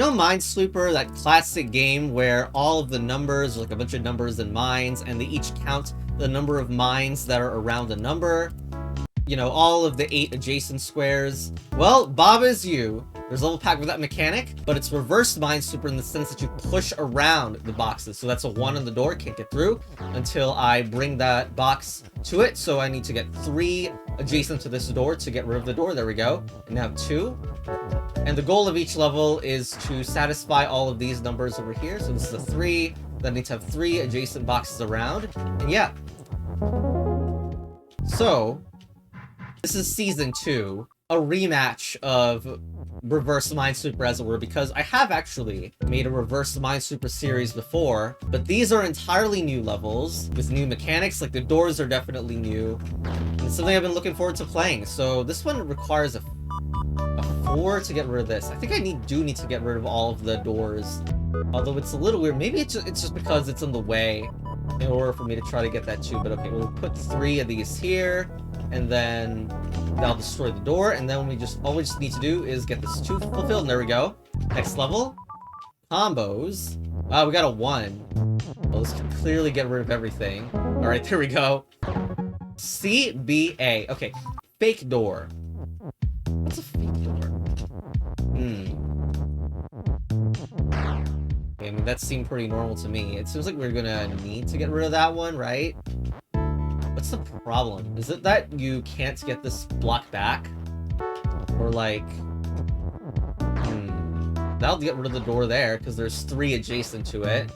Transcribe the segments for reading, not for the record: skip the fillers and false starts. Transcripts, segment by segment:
know Minesweeper, that classic game where all of the numbers, like a bunch of numbers and mines, and they each count the number of mines that are around a number? You know, all of the 8 adjacent squares. Well, Bob Is You. There's a level pack with that mechanic, but it's reverse Minesweeper in the sense that you push around the boxes. So that's a 1 on the door, can't get through until I bring that box to it. So I need to get 3 adjacent to this door to get rid of the door. There we go. And now 2. And the goal of each level is to satisfy all of these numbers over here. So this is a 3. Then I need to have 3 adjacent boxes around. And yeah. So this is season 2, a rematch of Reverse Minesweeper, as it were, because I have actually made a Reverse Minesweeper series before, but these are entirely new levels with new mechanics. Like, the doors are definitely new, and it's something I've been looking forward to playing. So this one requires a 4 to get rid of this. I think I do need to get rid of all of the doors, although it's a little weird. Maybe it's just because it's in the way in order for me to try to get that too. But okay, we'll put 3 of these here, and then that'll destroy the door, and then all we just need to do is get this 2 fulfilled, and there we go. Next level. Combos. Wow, we got a 1. Well, this can clearly get rid of everything. Alright, there we go. CBA. Okay, fake door. What's a fake door? Okay, I mean, that seemed pretty normal to me. It seems like we're gonna need to get rid of that one, right? What's the problem? Is it that you can't get this block back? Or like... That'll get rid of the door there, because there's 3 adjacent to it.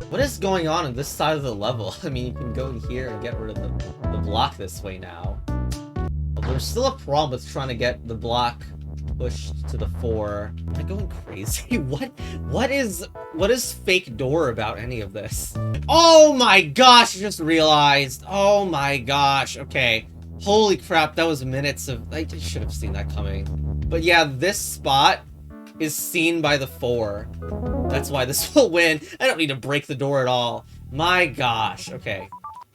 What is going on this side of the level? I mean, you can go in here and get rid of the block this way now. But there's still a problem with trying to get the block pushed to the 4. Am I going crazy? What is fake door about any of this? Oh my gosh, I just realized. Oh my gosh, okay. Holy crap, that was minutes of... I should have seen that coming. But yeah, this spot is seen by the 4. That's why this will win. I don't need to break the door at all. My gosh, okay.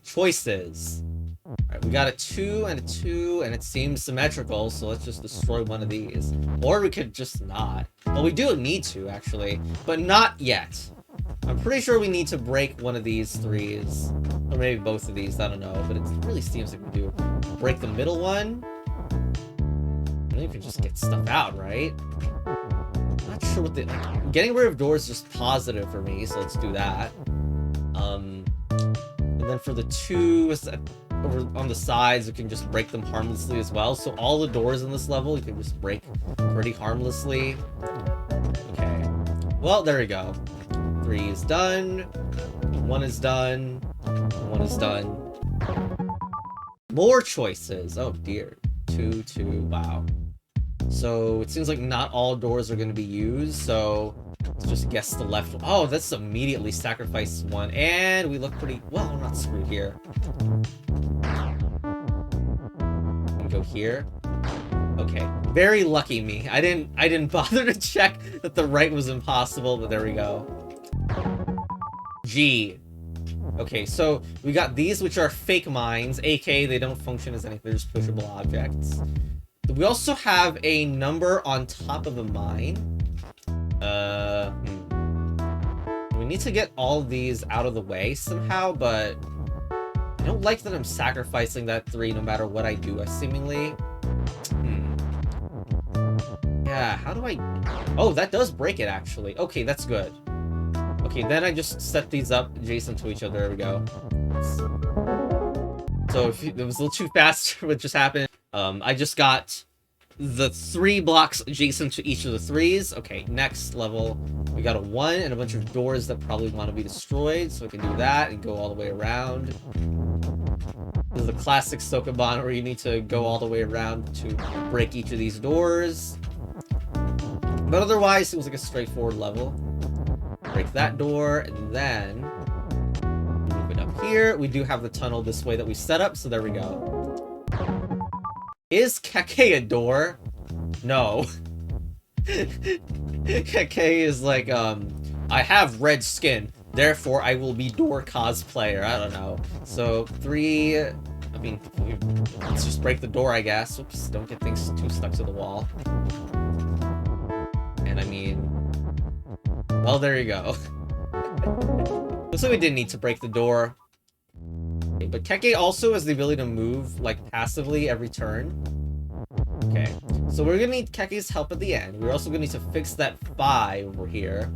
Choices. Alright, we got a 2 and a 2, and it seems symmetrical, so let's just destroy one of these. Or we could just not. Well, we do need to, actually, but not yet. I'm pretty sure we need to break one of these 3s. Or maybe both of these, I don't know, but it really seems like we do. Break the middle one. And then you can just get stuff out, right? I'm not sure what the... Like, getting rid of doors is just positive for me, so let's do that. And then for the 2... over on the sides, you can just break them harmlessly as well. So all the doors in this level, you can just break pretty harmlessly. Okay. Well, there we go. 3 is done. 1 is done. 1 is done. More choices. Oh dear. 2, 2. Wow. So it seems like not all doors are going to be used. So let's just guess the left one. Oh, that's immediately sacrificed 1. And we look pretty... Well, I'm not screwed here. Go here. Okay, very lucky me. I didn't bother to check that the right was impossible, but there we go. G. Okay, so we got these, which are fake mines, aka they don't function as anything, they're just pushable objects. We also have a number on top of a mine. We need to get all of these out of the way somehow, but I don't like that I'm sacrificing that 3 no matter what I do, seemingly. Yeah, how do I... Oh, that does break it, actually. Okay, that's good. Okay, then I just set these up adjacent to each other. There we go. So if it was a little too fast, what just happened. I just got the 3 blocks adjacent to each of the 3s. Okay, next level. We got a 1 and a bunch of doors that probably want to be destroyed, so we can do that and go all the way around. This is the classic Sokoban where you need to go all the way around to break each of these doors. But otherwise, it was like a straightforward level. Break that door, and then move it up here. We do have the tunnel this way that we set up, so there we go. Is KEKE a door? No. KEKE is like, I have red skin, therefore I will be door cosplayer. I don't know. So 3, I mean, let's just break the door, I guess. Oops, don't get things too stuck to the wall. And I mean, Well, there you go. Looks like we didn't need to break the door. Okay, but KEKE also has the ability to move, like, passively every turn. Okay, so we're gonna need KEKE's help at the end. We're also gonna need to fix that 5 over here.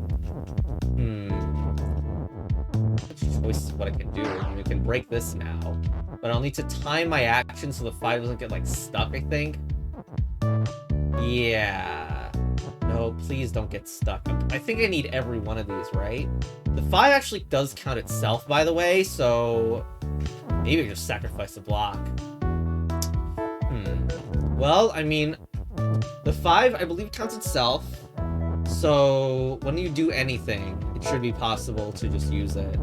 Which choice is what I can do. I mean, I can break this now. But I'll need to time my action so the 5 doesn't get, like, stuck, I think. Yeah. No, please don't get stuck. I think I need every one of these, right? The 5 actually does count itself, by the way, so... maybe just sacrifice a block. Well, I mean... the 5, I believe, counts itself. So, when you do anything, it should be possible to just use it.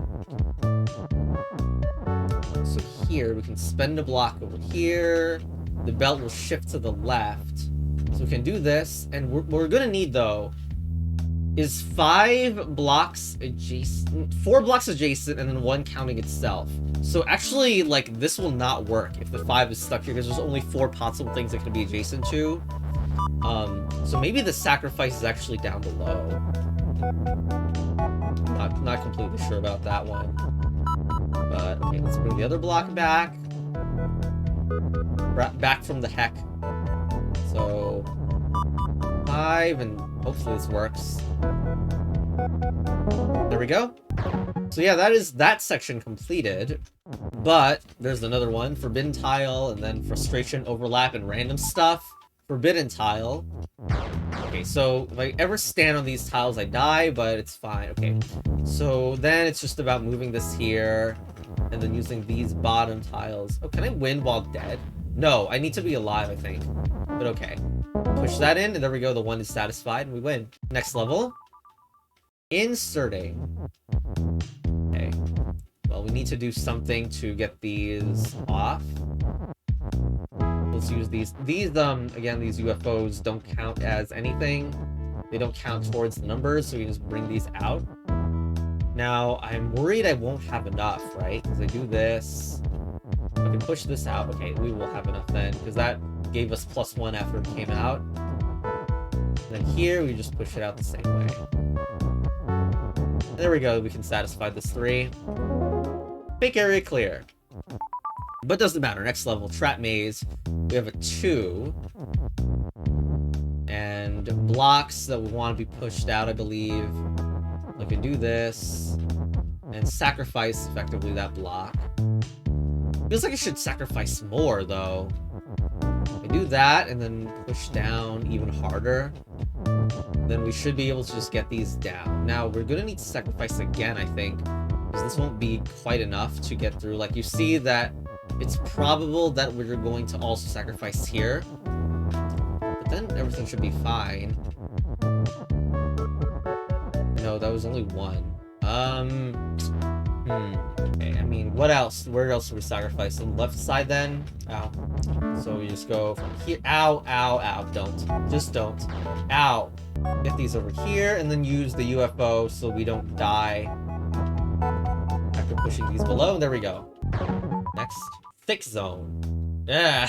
So here, we can spend a block over here. The belt will shift to the left. So we can do this. And what we're gonna need, though, is 5 blocks adjacent... 4 blocks adjacent, and then 1 counting itself. So actually, like, this will not work if the 5 is stuck here, because there's only 4 possible things it can be adjacent to. So maybe the sacrifice is actually down below. Not completely sure about that one. But, okay, let's bring the other block back. Back from the heck. So, 5, and hopefully this works. There we go. So yeah, that is that section completed. But, there's another one. Forbidden tile, and then frustration, overlap, and random stuff. Forbidden tile. Okay, so if I ever stand on these tiles, I die, but it's fine. Okay, so then it's just about moving this here, and then using these bottom tiles. Oh, can I win while dead? No, I need to be alive, I think. But okay. Push that in, and there we go. The 1 is satisfied, and we win. Next level. Inserting. Okay. Well, we need to do something to get these off. Let's use these. Again, these UFOs don't count as anything. They don't count towards the numbers, so we can just bring these out. Now, I'm worried I won't have enough, right? Because I do this. I can push this out. Okay, we will have enough then, because that gave us +1 after it came out. And then here, we just push it out the same way. There we go, we can satisfy this 3. Fake area clear. But doesn't matter. Next level, trap maze. We have a 2. And blocks that we want to be pushed out, I believe. I can do this. And sacrifice, effectively, that block. Feels like I should sacrifice more, though. I do that, and then push down even harder. Then we should be able to just get these down. Now, we're gonna need to sacrifice again, I think. Because this won't be quite enough to get through. Like, you see that it's probable that we're going to also sacrifice here. But then everything should be fine. No, that was only 1. Okay, I mean, what else? Where else do we sacrifice? On the left side, then? Ow. So we just go from here. Ow, ow, ow. Don't. Just don't. Ow. Get these over here, and then use the UFO so we don't die after pushing these below. There we go. Next. Thick zone. Yeah.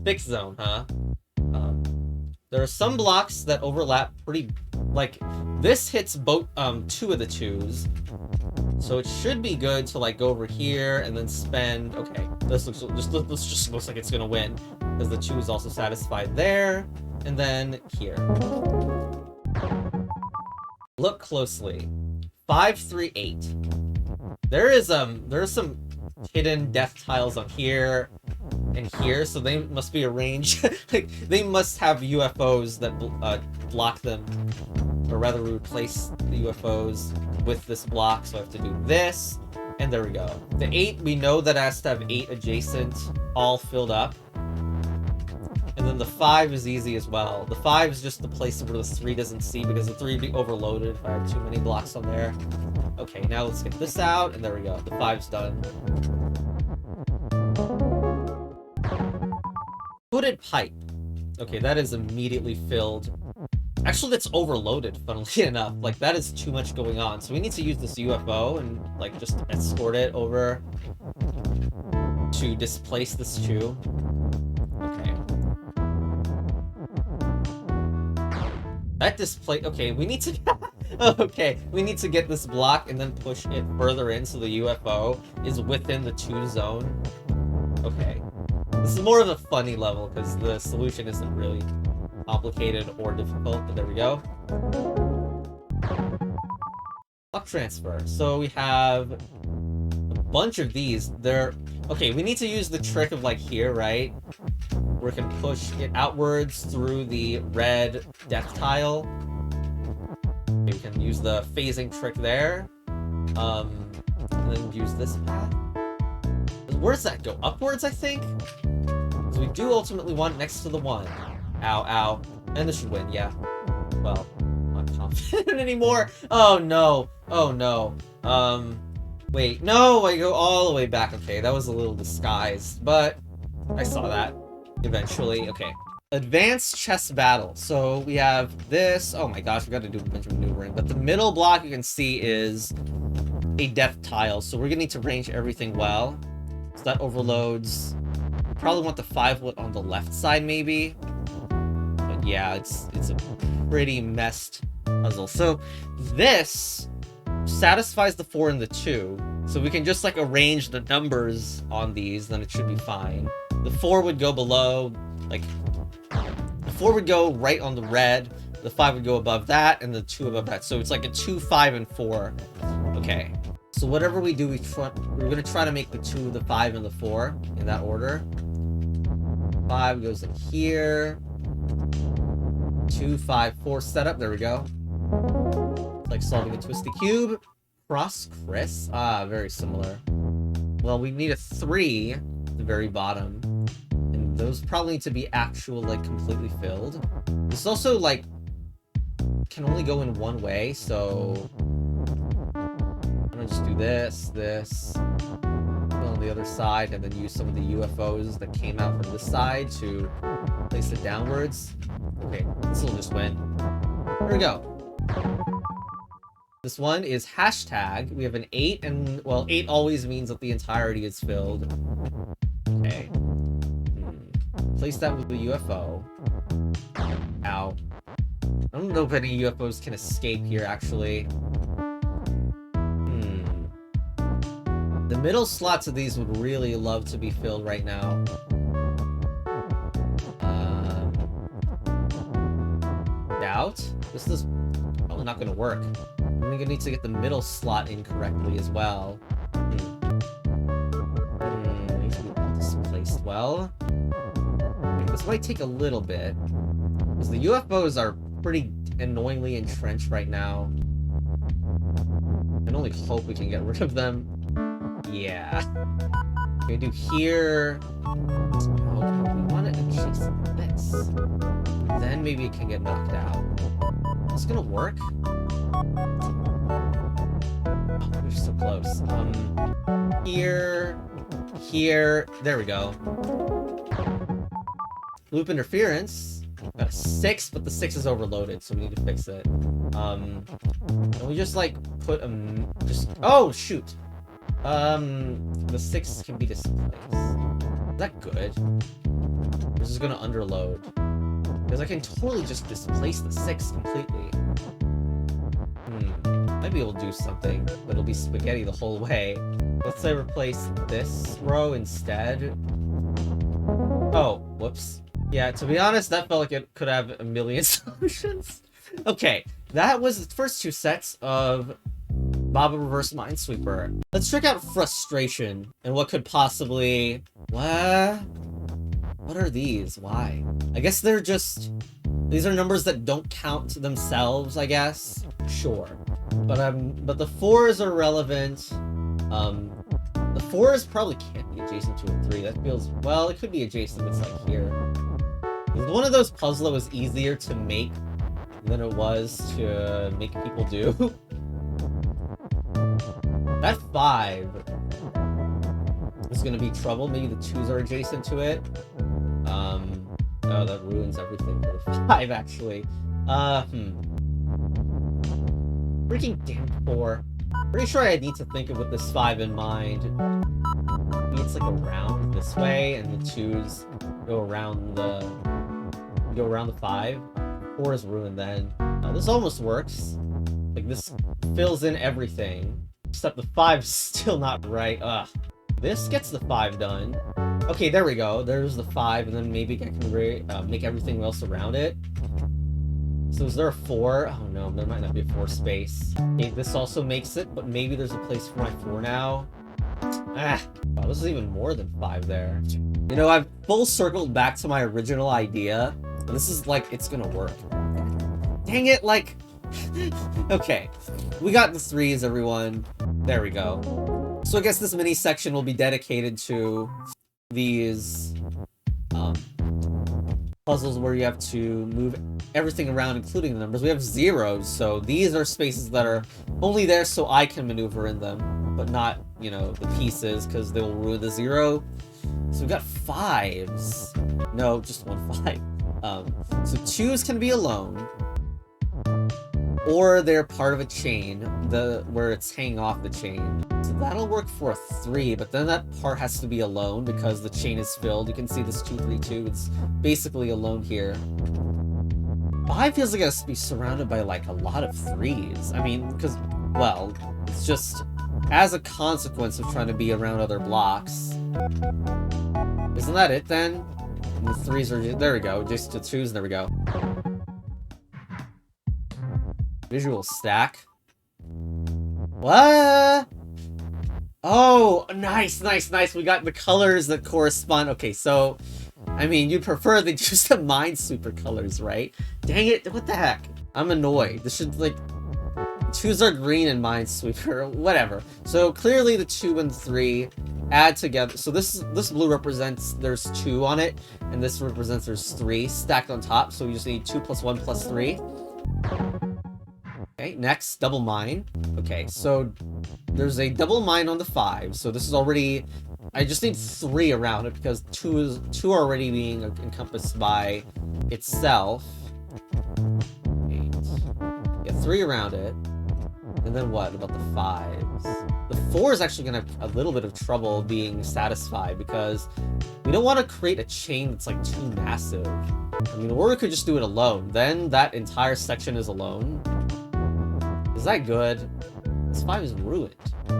Thick zone, huh? There are some blocks that overlap pretty... like, this hits both 2 of the 2s. So it should be good to, like, go over here and then spend... okay, this just looks like it's gonna win. Because the 2 is also satisfied there. And then here. Look closely. 5, 3, 8. There's some hidden death tiles on here and here, so they must be arranged. Like, they must have UFOs that block them, or rather replace the UFOs with this block. So I have to do this, and there we go. The 8, we know that has to have 8 adjacent, all filled up. And then the 5 is easy as well. The 5 is just the place where the 3 doesn't see, because the 3 would be overloaded if I have too many blocks on there. Okay, now let's get this out, and there we go. The 5's done. Hooded pipe. Okay, that is immediately filled. Actually, that's overloaded, funnily enough. Like, that is too much going on. So we need to use this UFO and, like, just escort it over to displace this 2. Okay. That display... okay, we need to... Okay, we need to get this block and then push it further in so the UFO is within the 2 zone. Okay. This is more of a funny level because the solution isn't really complicated or difficult, but there we go. Block transfer. So we have a bunch of these. Okay, we need to use the trick of like here, right? Where we can push it outwards through the red death tile. Okay, we can use the phasing trick there. And then use this path. Where does that go? Upwards, I think? Because we do ultimately want it next to the 1. Ow, ow. And this should win, yeah. Well, I'm not confident anymore. Oh, no. Oh, no. Wait. No, I go all the way back. Okay, that was a little disguised, but I saw that eventually. Okay. Advanced chess battle. So we have this. Oh my gosh, we got to do a bunch of maneuvering. But the middle block you can see is a death tile. So we're going to need to arrange everything well. So that overloads. We probably want the 5-wood on the left side, maybe. But yeah, it's a pretty messed puzzle. So this satisfies the 4 and the 2. So we can just like arrange the numbers on these, then it should be fine. The 4 would go below, like, the 4 would go right on the red, the 5 would go above that, and the 2 above that. So it's like a 2, 5, and 4. Okay. So whatever we do, we're going to try to make the 2, the 5, and the 4 in that order. 5 goes in here. 2, 5, 4 setup. There we go. It's like solving a twisty cube. Cross Chris. Ah, very similar. Well, we need a 3 at the very bottom. And those probably need to be actual, like, completely filled. This also, like, can only go in one way, so I'm gonna just do this, fill on the other side, and then use some of the UFOs that came out from this side to place it downwards. Okay, this will just win. Here we go. This one is hashtag. We have an 8, and, well, 8 always means that the entirety is filled. Okay. Place that with the UFO. Ow. I don't know if any UFOs can escape here, actually. The middle slots of these would really love to be filled right now. Doubt? This is probably not going to work. I'm going to need to get the middle slot in correctly as well. Needs to be displaced well. Okay, this might take a little bit. Because the UFOs are pretty annoyingly entrenched right now. I can only hope we can get rid of them. Yeah. We do here. Okay, we want it adjacent to this. Then maybe it can get knocked out. Is this gonna work? Oh, we're so close. Here. There we go. Loop interference. Got a 6, but the 6 is overloaded, so we need to fix it. Can we just like put oh shoot. The 6 can be displaced. Is that good? Or is this gonna underload? Because I can totally just displace the 6 completely. Maybe it'll do something, but it'll be spaghetti the whole way. Let's say replace this row instead. Oh, whoops. Yeah, to be honest, that felt like it could have a million solutions. Okay, that was the first 2 sets of Baba Reverse Minesweeper. Let's check out frustration and what could possibly... What are these? Why? I guess they're just... These are numbers that don't count to themselves, I guess. Sure. But the 4s are relevant. The 4s probably can't be adjacent to a 3. That feels... Well, it could be adjacent, it's like here. One of those puzzles that was easier to make than it was to make people do. That 5 is gonna be trouble. Maybe the 2s are adjacent to it. Oh, that ruins everything for the 5, actually. Freaking damn 4. Pretty sure I need to think of with this 5 in mind. Maybe it's like around this way, and the 2s go around the 5. 4 is ruined then. This almost works. Like, this fills in everything. Except the 5's still not right. Ugh. This gets the 5 done. Okay, there we go. There's the 5, and then maybe I can make everything else around it. So is there a 4? Oh no, there might not be a 4 space. Okay, this also makes it, but maybe there's a place for my 4 now. Ah! Wow, this is even more than 5 there. You know, I've full circled back to my original idea. And this is like, it's gonna work. Dang it, like... Okay. We got the 3s, everyone. There we go. So I guess this mini section will be dedicated to these puzzles where you have to move everything around, including the numbers. We have zeros, so these are spaces that are only there so I can maneuver in them, but not, you know, the pieces, because they will ruin the 0. So we got 5s. No, just one 5. So 2s can be alone, or they're part of a chain, where it's hanging off the chain. So that'll work for a 3, but then that part has to be alone because the chain is filled. You can see this 2, 3, 2. It's basically alone here. 5 feels like it has to be surrounded by, like, a lot of 3s. I mean, because, well, it's just as a consequence of trying to be around other blocks. Isn't that it, then? And the 3s are... There we go. Just the 2s, there we go. Visual stack. What? Oh, nice, nice, nice. We got the colors that correspond. Okay, so, I mean, you'd prefer the just the Minesweeper colors, right? Dang it, what the heck? I'm annoyed. This should, like, 2s are green in Minesweeper, whatever. So, clearly the 2 and 3 add together. So this blue represents there's 2 on it, and this represents there's 3 stacked on top. So we just need 2 plus 1 plus 3. Okay, next, double mine. Okay, so there's a double mine on the 5, so this is already... I just need 3 around it because 2 are already being encompassed by itself. 8. Yeah, 3 around it. And then what about the 5s? The 4 is actually going to have a little bit of trouble being satisfied because we don't want to create a chain that's like too massive. I mean, or we could just do it alone. Then that entire section is alone. Is that good? This 5 is ruined. I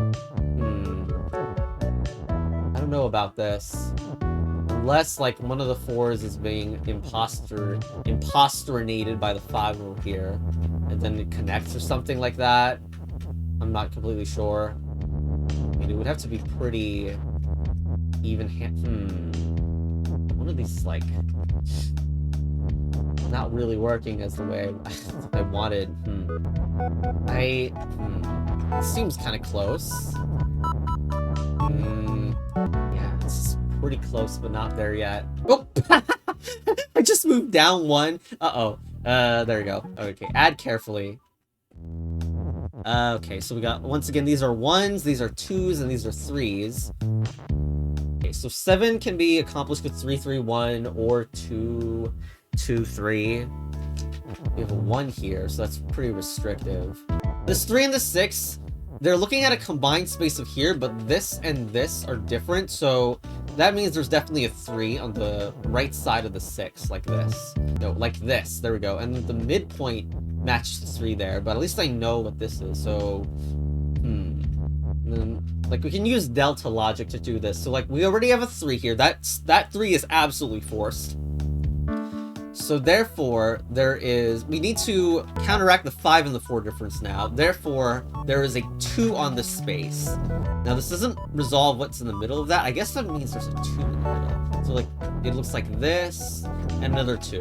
don't know about this. Unless, like, one of the 4s is being imposterinated by the 5 over here. And then it connects or something like that. I'm not completely sure. I mean, it would have to be pretty even one of these, like... not really working as the way I wanted. It seems kind of close. Yeah, it's pretty close, but not there yet. Oh! I just moved down 1. Uh-oh. There we go. Okay, add carefully. Okay, so we got, once again, these are 1s, these are 2s, and these are 3s. Okay, so 7 can be accomplished with 3, 3, 1, or 2, 2, 3. We have a 1 here, so that's pretty restrictive. This 3 and the 6, they're looking at a combined space of here, but this and this are different, so that means there's definitely a 3 on the right side of the 6, like this. No, like this. There we go. And the midpoint matches the 3 there, but at least I know what this is, so... And then, like, we can use delta logic to do this. So, like, we already have a 3 here. That 3 is absolutely forced. So therefore, we need to counteract the 5 and the 4 difference now. Therefore, there is a 2 on this space. Now, this doesn't resolve what's in the middle of that. I guess that means there's a 2 in the middle. So, like, it looks like this, and another 2.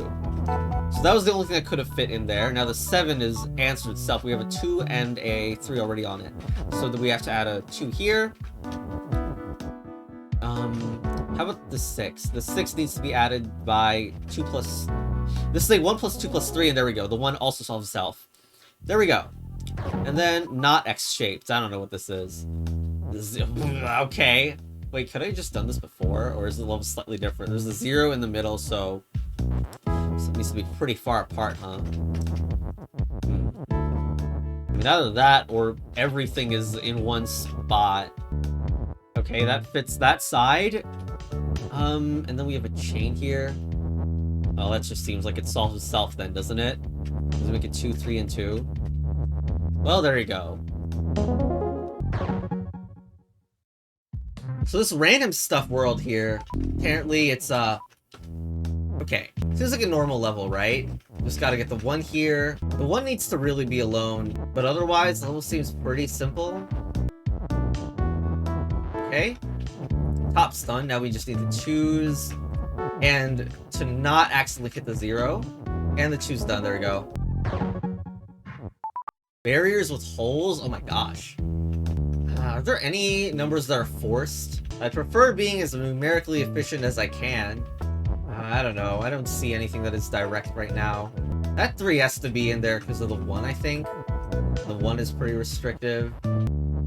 So that was the only thing that could have fit in there. Now, the 7 is answered itself. We have a 2 and a 3 already on it. So then we have to add a 2 here. How about the 6? The 6 needs to be added by 2 plus... This is a 1 plus 2 plus 3, and there we go. The 1 also solves itself. There we go. And then, not X-shaped. I don't know what this is. Okay. Wait, could I have just done this before? Or is the level slightly different? There's a 0 in the middle, so it needs to be pretty far apart, huh? I mean, either that, or everything is in one spot. Okay, that fits that side. And then we have a chain here. Oh, that just seems like it solves itself then, doesn't it? Does it make it 2, 3, and 2? Well, there you go. So this random stuff world here, apparently it's, okay, seems like a normal level, right? Just gotta get the one here. The one needs to really be alone, but otherwise, the level seems pretty simple. Okay. Top's done, now we just need to choose, and to not accidentally hit the 0. And the choose done, there we go. Barriers with holes? Oh my gosh. Are there any numbers that are forced? I prefer being as numerically efficient as I can. I don't know. I don't see anything that is direct right now. That 3 has to be in there because of the 1, I think. The 1 is pretty restrictive.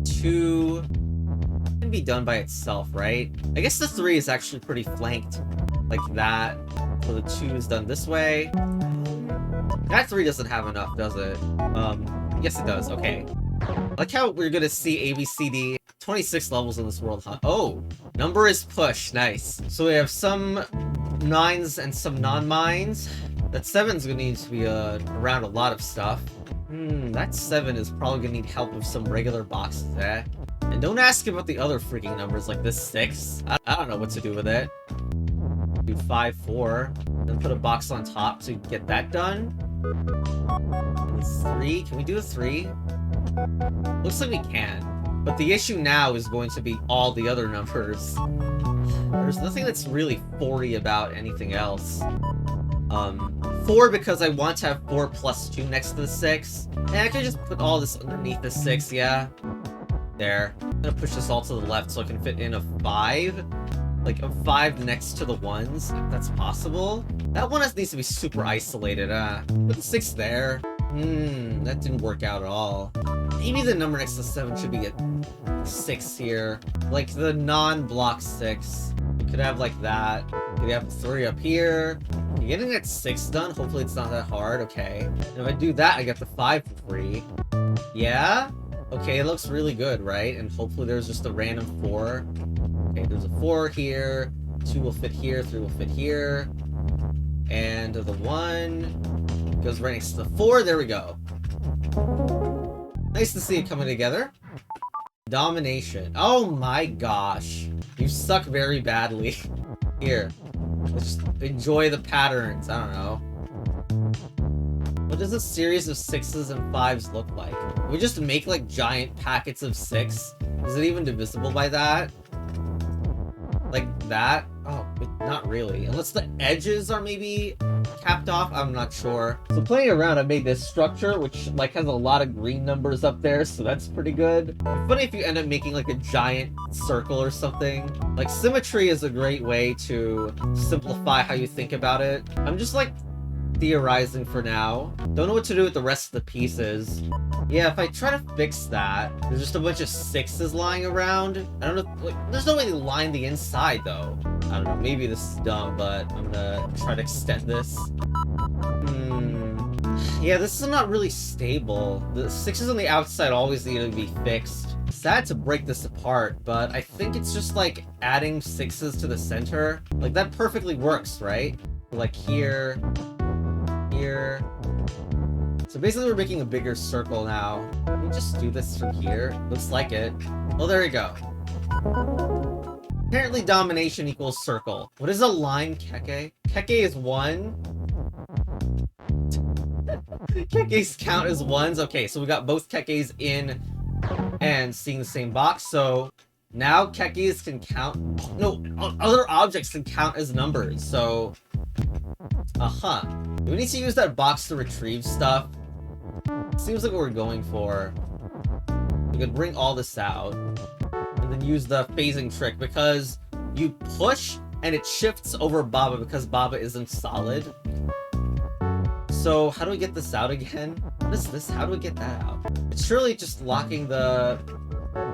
2 can be done by itself, right? I guess the 3 is actually pretty flanked like that. So the 2 is done this way. That 3 doesn't have enough, does it? Yes it does. Okay. I like how we're gonna see A, B, C, D. 26 levels in this world, huh? Oh! Number is push. Nice. So we have some 9s and some non-mines. That 7's gonna need to be around a lot of stuff. That 7 is probably gonna need help with some regular boxes, eh? And don't ask about the other freaking numbers like this 6. I don't know what to do with it. Do 5, 4. Then put a box on top to get that done. 3? Can we do a 3? Looks like we can. But the issue now is going to be all the other numbers. There's nothing that's really 40 about anything else. 4 because I want to have 4 plus 2 next to the 6. And I could just put all this underneath the 6, yeah. There. I'm gonna push this all to the left so I can fit in a 5. Like a 5 next to the 1s, if that's possible. That 1 needs to be super isolated, put the 6 there. That didn't work out at all. Maybe the number next to 7 should be a 6 here. Like the non-block 6. You could have like that. You could have 3 up here. You're getting that 6 done. Hopefully it's not that hard. Okay. And if I do that, I get the 5 for free. Yeah? Okay, it looks really good, right? And hopefully there's just a random 4. Okay, there's a 4 here. 2 will fit here. 3 will fit here. And the 1 goes right next to the 4. There we go. Nice to see it coming together. Domination. Oh my gosh. You suck very badly. Here. Let's just enjoy the patterns. I don't know. What does a series of 6s and 5s look like? Can we just make like giant packets of 6? Is it even divisible by that? Like that? Oh, not really. Unless the edges are maybe capped off, I'm not sure. So playing around, I made this structure, which like has a lot of green numbers up there, so that's pretty good. It's funny if you end up making like a giant circle or something. Like symmetry is a great way to simplify how you think about it. I'm just like theorizing for now. Don't know what to do with the rest of the pieces. Yeah, if I try to fix that, there's just a bunch of 6s lying around. I don't know, like, there's no way to line the inside, though. I don't know, maybe this is dumb, but I'm gonna try to extend this. Yeah, this is not really stable. The 6s on the outside always need to be fixed. Sad to break this apart, but I think it's just, like, adding 6s to the center. Like, that perfectly works, right? Like, here... here... So basically we're making a bigger circle now. Can we just do this from here? Looks like it. Well, there we go. Apparently domination equals circle. What is a line KEKE? KEKE is 1. KEKE's count as 1s. Okay, so we got both KEKE's in and seeing the same box. So now KEKE's can count... No, other objects can count as numbers. So... Do we need to use that box to retrieve stuff? Seems like what we're going for. We could bring all this out. And then use the phasing trick, because you push and it shifts over Baba because Baba isn't solid. So how do we get this out again? What is this? How do we get that out? It's surely just locking the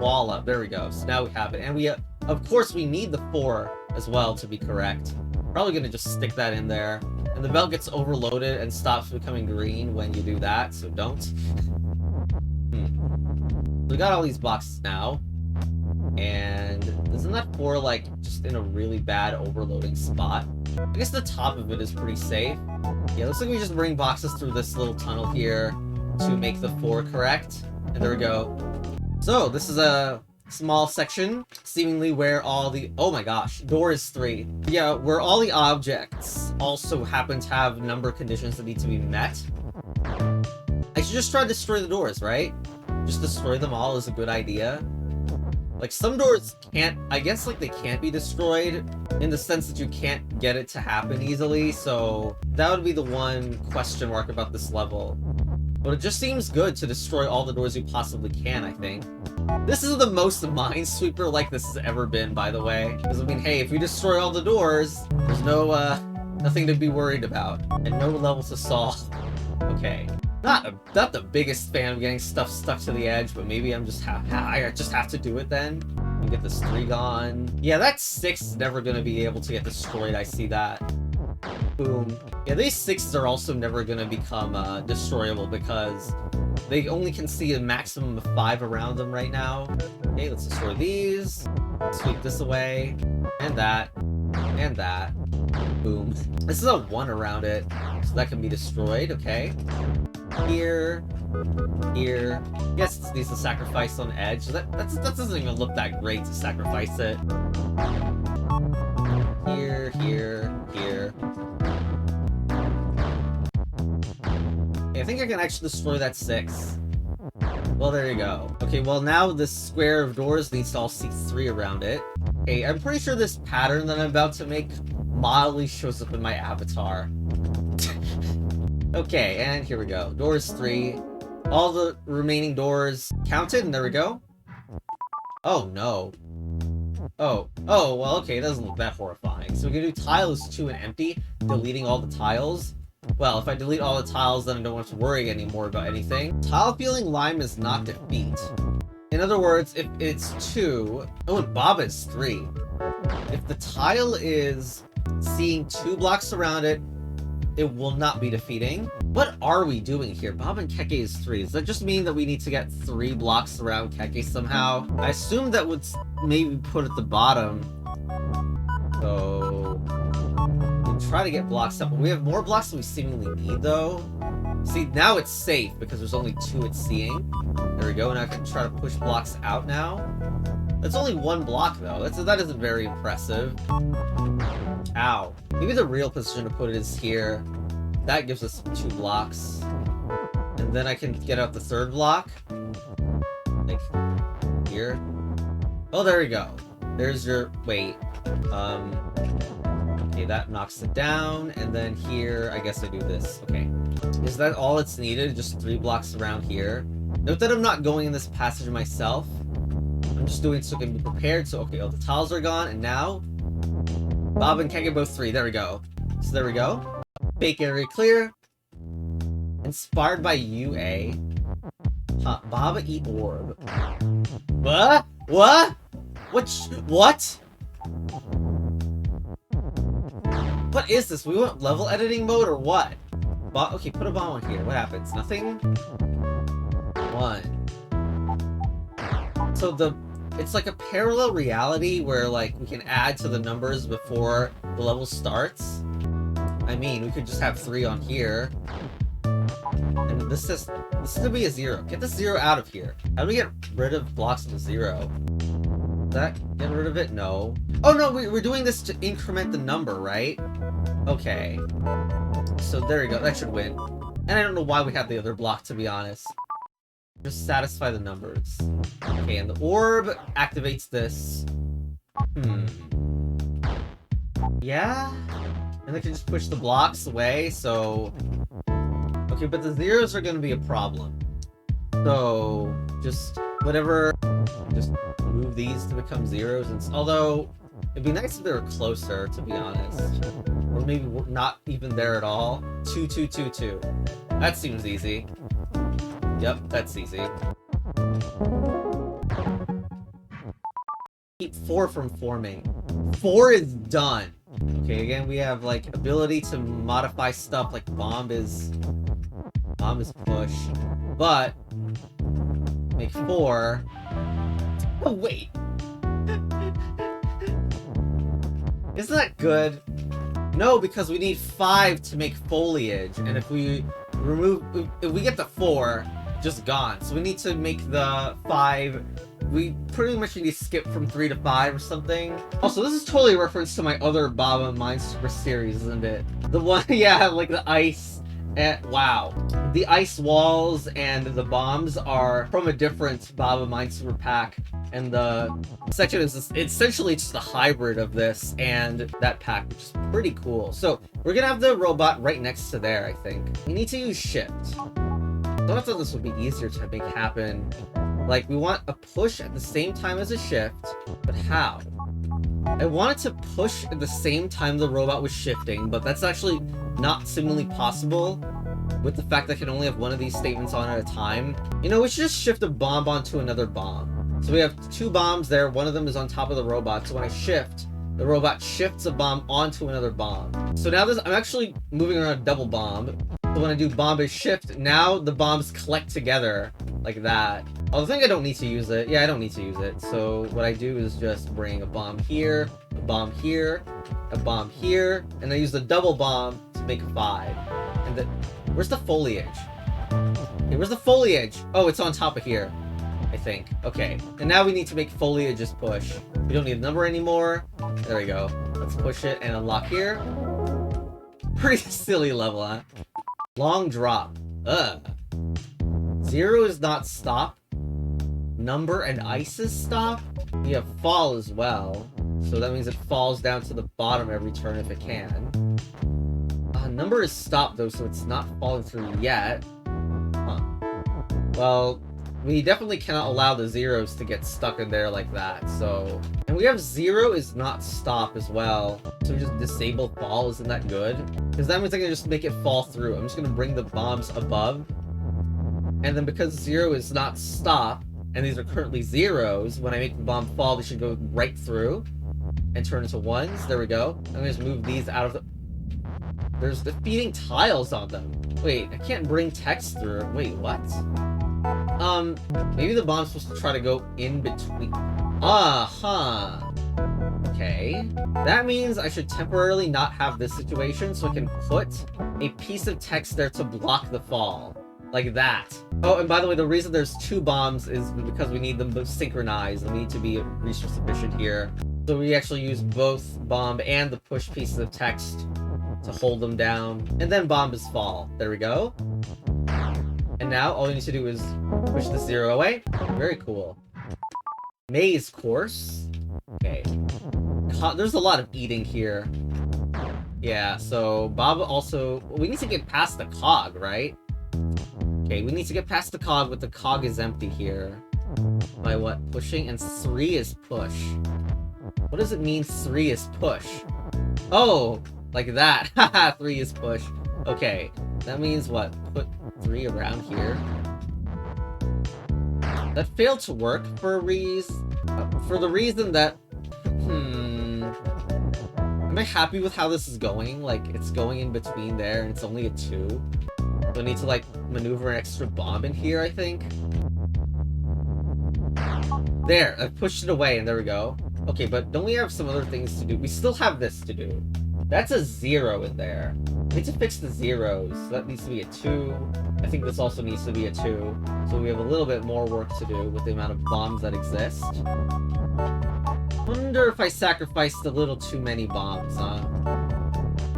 wall up. There we go. So now we have it. And we, of course, we need the 4 as well to be correct. Probably gonna just stick that in there. And the belt gets overloaded and stops becoming green when you do that, so don't. We got all these boxes now. And isn't that 4 like just in a really bad overloading spot? I guess the top of it is pretty safe. Yeah, looks like we just bring boxes through this little tunnel here to make the 4 correct. And there we go. So, this is a small section, seemingly where all the... Oh my gosh, door is 3. Yeah, where all the objects also happen to have number conditions that need to be met. I should just try to destroy the doors, right? Just destroy them all is a good idea. Like, some doors can't... I guess, like, they can't be destroyed in the sense that you can't get it to happen easily, so that would be the one question mark about this level. But it just seems good to destroy all the doors you possibly can, I think. This is the most Minesweeper-like this has ever been, by the way. Because, I mean, hey, if we destroy all the doors, there's no, nothing to be worried about. And no level to solve. Okay. Not the biggest fan of getting stuff stuck to the edge, but maybe I'm just I just have to do it then. And get this 3 gone. Yeah, that 6 is never gonna be able to get destroyed, I see that. Boom. Yeah, these 6s are also never gonna become destroyable because they only can see a maximum of 5 around them right now. Okay, let's destroy these. Sweep this away. And that. And that. Boom. This is a 1 around it, so that can be destroyed, okay. Here. Here. Yes, it needs to sacrifice on edge. That doesn't even look that great to sacrifice it. Here, here, here. I think I can actually destroy that 6. Well, there you go. Okay, well now this square of doors needs to all see 3 around it. Okay, I'm pretty sure this pattern that I'm about to make mildly shows up in my avatar. Okay, and here we go. Doors 3. All the remaining doors counted, and there we go. Oh, no. Oh, well, okay, it doesn't look that horrifying. So we can do tiles 2 and empty, deleting all the tiles. Well, if I delete all the tiles, then I don't have to worry anymore about anything. Tile feeling lime is not defeat. In other words, if it's 2... Oh, and Bob is 3. If the tile is seeing 2 blocks around it, it will not be defeating. What are we doing here? Bob and KEKE is 3. Does that just mean that we need to get 3 blocks around KEKE somehow? I assume that would maybe put at the bottom. So... we'll try to get blocks up. But we have more blocks than we seemingly need, though. See, now it's safe because there's only 2 it's seeing. There we go. Now I can try to push blocks out now. That's only 1 block, though. That isn't very impressive. Ow. Maybe the real position to put it is here. That gives us 2 blocks. And then I can get out the 3rd block. Like, here. Oh, there we go. There's your... Wait. Okay, that knocks it down. And then here, I guess I do this. Okay. Is that all it's needed? Just 3 blocks around here? Note that I'm not going in this passage myself. I'm just doing it so I can be prepared. So, okay, all the tiles are gone. And now... Bob and KEKE both 3. There we go. So there we go. Fake area clear. Inspired by UA. Huh, Bob eat orb. What? What? What? What is this? We want level editing mode or what? Okay, put a bomb on here. What happens? Nothing? 1. So it's like a parallel reality where, like, we can add to the numbers before the level starts. I mean, we could just have 3 on here. And this is gonna be a 0. Get the 0 out of here. How do we get rid of blocks of the 0? Does that get rid of it? No. Oh no, we're doing this to increment the number, right? Okay. So there you go. That should win. And I don't know why we have the other block, to be honest. Just satisfy the numbers. Okay, and the orb activates this. Yeah? And I can just push the blocks away, so... Okay, but the 0s are gonna be a problem. So, just whatever... Just move these to become 0s. And although, it'd be nice if they were closer, to be honest. Or maybe not even there at all. 2, 2, 2, 2. That seems easy. Yep, that's easy. Keep 4 from forming. 4 is done. Okay, again, we have, like, ability to modify stuff, like bomb is push. But, make 4. Oh, wait. Isn't that good? No, because we need 5 to make foliage, and if we get the 4, just gone. So we need to make the 5. We pretty much need to skip from 3 to 5 or something. Also, this is totally a reference to my other Baba Minesweeper series, isn't it? The one, yeah, like the ice. Wow. The ice walls and the bombs are from a different Baba Minesweeper pack. And the section is essentially just a hybrid of this and that pack, which is pretty cool. So we're gonna have the robot right next to there, I think. We need to use shift. So I thought this would be easier to make happen. Like, we want a push at the same time as a shift, but how? I wanted to push at the same time the robot was shifting, but that's actually not seemingly possible with the fact that I can only have one of these statements on at a time. You know, we should just shift a bomb onto another bomb. So we have 2 bombs there, one of them is on top of the robot, so when I shift, the robot shifts a bomb onto another bomb. So now I'm actually moving around a double bomb. So when I do bomb is shift, now the bombs collect together like that. I think I don't need to use it. Yeah, I don't need to use it. So what I do is just bring a bomb here, a bomb here, a bomb here, and I use the double bomb to make a 5. And then, where's the foliage? Okay, where's the foliage? Oh, it's on top of here, I think. Okay, and now we need to make foliage just push. We don't need a number anymore. There we go. Let's push it and unlock here. Pretty silly level, huh? Long drop. Ugh. 0 is not stop. Number and ice is stop. We have fall as well. So that means it falls down to the bottom every turn if it can. Number is stop though, so it's not falling through yet. Huh. Well, we definitely cannot allow the zeros to get stuck in there like that, so... And we have 0 is not stop as well. So we just disable fall, isn't that good? Because that means I can just make it fall through. I'm just gonna bring the bombs above. And then because 0 is not stop, and these are currently zeros, when I make the bomb fall, they should go right through and turn into 1s. There we go. I'm gonna just move these out of the... There's defeating tiles on them. Wait, I can't bring text through. Wait, what? Maybe the bomb's supposed to try to go in between. Okay. That means I should temporarily not have this situation so I can put a piece of text there to block the fall. Like that. Oh, and by the way, the reason there's 2 bombs is because we need them both synchronized, and we need to be resource efficient here. So we actually use both bomb and the push pieces of text to hold them down. And then bomb is fall. There we go. And now all we need to do is push the 0 away. Very cool. Maze course. Okay. There's a lot of eating here. Yeah, so Bob also... We need to get past the cog, right? Okay, we need to get past the cog, but the cog is empty here. By what? Pushing? And 3 is push. What does it mean 3 is push? Oh! Like that. Haha, 3 is push. Okay, that means what? Put 3 around here. That failed to work for a reason. For the reason that... Am I happy with how this is going? Like, it's going in between there, and it's only a 2. So I need to, like, maneuver an extra bomb in here, I think. There! I pushed it away, and there we go. Okay, but don't we have some other things to do? We still have this to do. That's a 0 in there. I need to fix the zeros. That needs to be a 2. I think this also needs to be a 2. So we have a little bit more work to do with the amount of bombs that exist. Wonder if I sacrificed a little too many bombs, huh?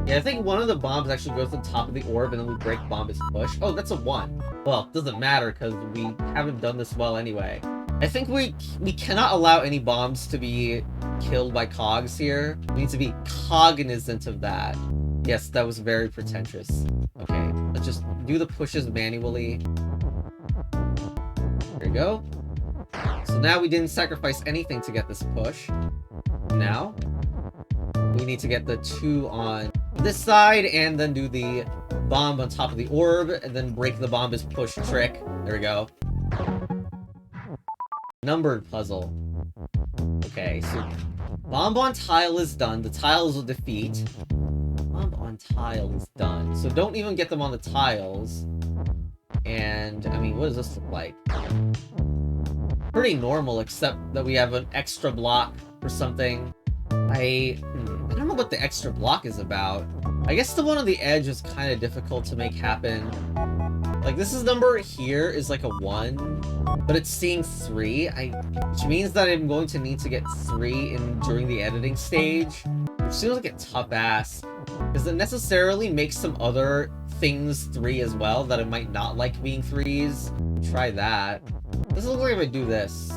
Yeah, I think one of the bombs actually goes to the top of the orb and then we break bomb is push. Oh, that's a 1. Well, it doesn't matter because we haven't done this well anyway. I think we cannot allow any bombs to be killed by cogs here. We need to be cognizant of that. Yes, that was very pretentious. Okay, let's just do the pushes manually. There we go. So now we didn't sacrifice anything to get this push. Now, we need to get the 2 on this side and then do the bomb on top of the orb and then break the bomb as push trick. There we go. Numbered puzzle. Okay, so bomb on tile is done. The tiles will defeat. Bomb on tile is done. So don't even get them on the tiles. And, I mean, what does this look like? Pretty normal, except that we have an extra block or something. I don't know what the extra block is about. I guess the one on the edge is kind of difficult to make happen. Like, this is number here is like a 1, but it's seeing 3, which means that I'm going to need to get 3 in during the editing stage, which seems like a tough ask, because it necessarily makes some other things 3 as well that I might not like being 3s. Try that. This looks like if I do this.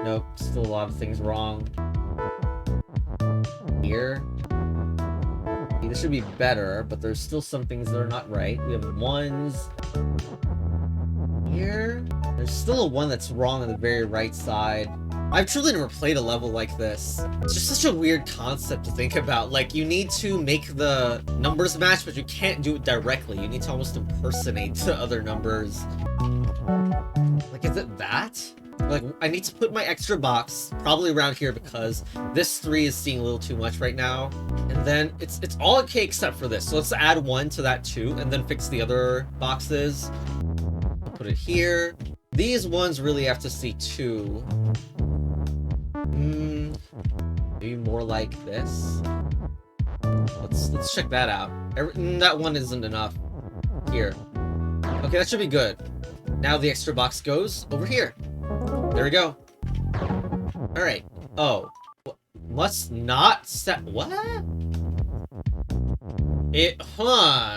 Nope, still a lot of things wrong. Here. This should be better, but there's still some things that are not right. We have 1s. Here. There's still a 1 that's wrong on the very right side. I've truly never played a level like this. It's just such a weird concept to think about. Like, you need to make the numbers match, but you can't do it directly. You need to almost impersonate the other numbers. Like, is it that? Like, I need to put my extra box probably around here because this 3 is seeing a little too much right now. And then it's all okay except for this. So let's add 1 to that too, and then fix the other boxes. I'll put it here. These ones really have to see 2. Maybe more like this. Let's check that out. That one isn't enough. Here. Okay, that should be good. Now the extra box goes over here. There we go. Alright. Oh. Must not set... What?